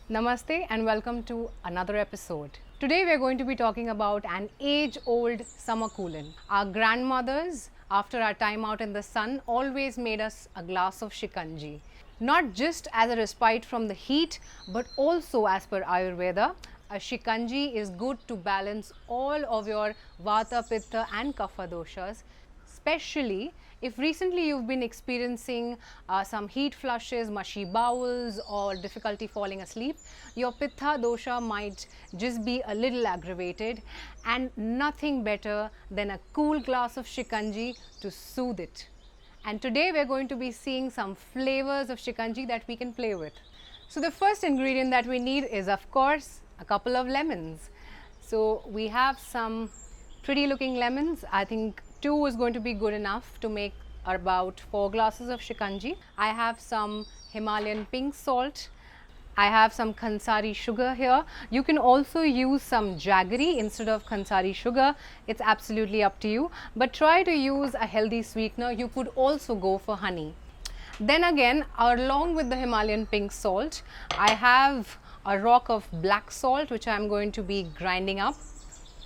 Namaste and welcome to another episode. Today we are going to be talking about an age-old summer coolant. Our grandmothers, after our time out in the sun, always made us a glass of shikanji. Not just as a respite from the heat, but also as per Ayurveda, a shikanji is good to balance all of your vata, pitta and kapha doshas, especially if recently you've been experiencing some heat flushes, mushy bowels or difficulty falling asleep. Your pitta dosha might just be a little aggravated, and nothing better than a cool glass of shikanji to soothe it. And today we're going to be seeing some flavors of shikanji that we can play with. So the first ingredient that we need is, of course, a couple of lemons. So we have some pretty looking lemons. I think 2 is going to be good enough to make about 4 glasses of shikanji. I have some Himalayan pink salt. I have some Khansari sugar here. You can also use some jaggery instead of Khansari sugar. It's absolutely up to you. But try to use a healthy sweetener. You could also go for honey. Then again, along with the Himalayan pink salt, I have a rock of black salt which I am going to be grinding up.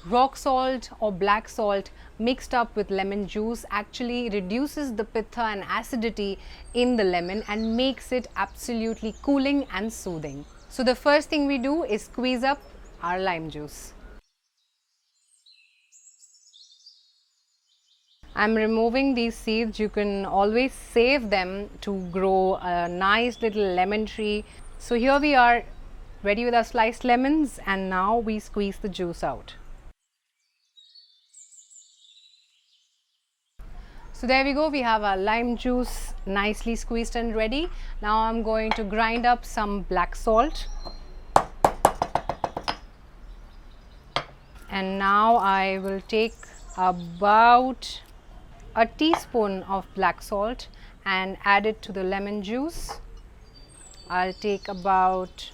Rock salt or black salt mixed up with lemon juice actually reduces the pitta and acidity in the lemon and makes it absolutely cooling and soothing. So the first thing we do is squeeze up our lime juice. I'm removing these seeds. You can always save them to grow a nice little lemon tree. So here we are, ready with our sliced lemons, and now we squeeze the juice out. So there we go, we have our lime juice nicely squeezed and ready. Now I'm going to grind up some black salt. And now I will take about a teaspoon of black salt and add it to the lemon juice. I'll take about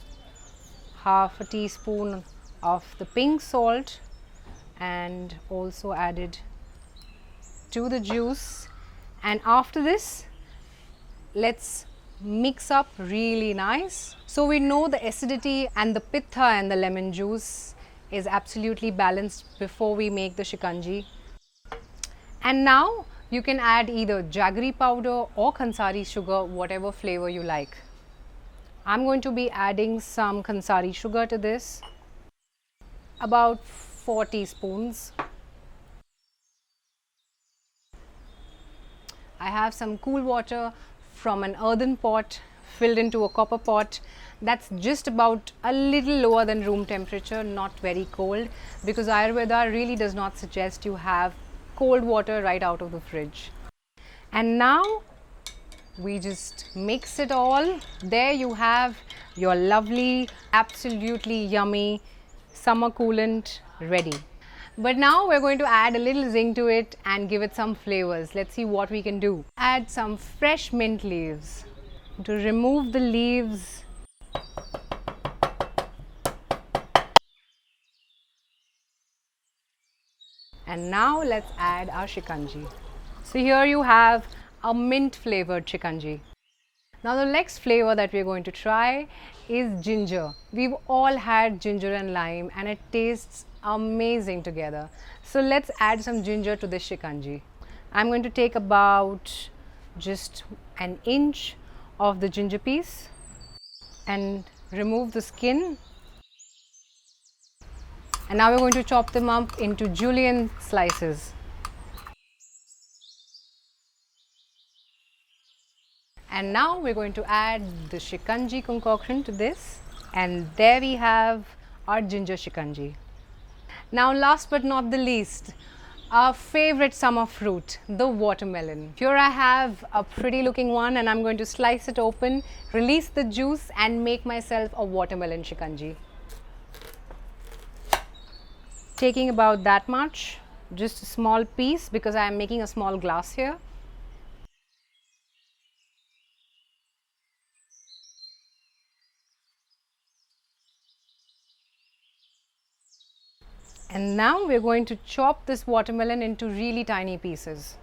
half a teaspoon of the pink salt and also add it to the juice, and after this let's mix up really nice. So we know the acidity and the pitta and the lemon juice is absolutely balanced before we make the shikanji. And now you can add either jaggery powder or Khansari sugar, whatever flavor you like. I'm going to be adding some Khansari sugar to this, about 4 teaspoons. I have some cool water from an earthen pot filled into a copper pot that's just about a little lower than room temperature, not very cold, because Ayurveda really does not suggest you have cold water right out of the fridge. And now we just mix it all. There you have your lovely, absolutely yummy summer coolant ready. But now we're going to add a little zing to it and give it some flavors. Let's see what we can do. Add some fresh mint leaves. To remove the leaves, and now let's add our shikanji. So here you have a mint flavored shikanji. Now the next flavor that we're going to try is ginger. We've all had ginger and lime and it tastes amazing together. So let's add some ginger to this shikanji. I'm going to take about just an inch of the ginger piece and remove the skin. And now we're going to chop them up into julienne slices. And now we're going to add the shikanji concoction to this, and there we have our ginger shikanji. Now last but not the least, our favorite summer fruit, the watermelon. Here I have a pretty looking one and I'm going to slice it open, release the juice and make myself a watermelon shikanji. Taking about that much, just a small piece because I am making a small glass here. And now we're going to chop this watermelon into really tiny pieces.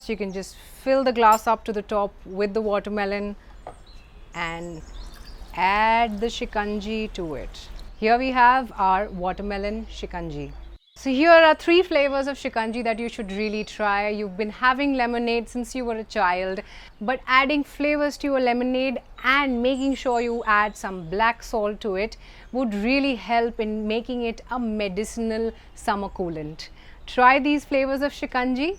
So you can just fill the glass up to the top with the watermelon and add the shikanji to it. Here we have our watermelon shikanji. So here are 3 flavors of shikanji that you should really try. You've been having lemonade since you were a child, but adding flavors to your lemonade and making sure you add some black salt to it would really help in making it a medicinal summer coolant. Try these flavors of shikanji.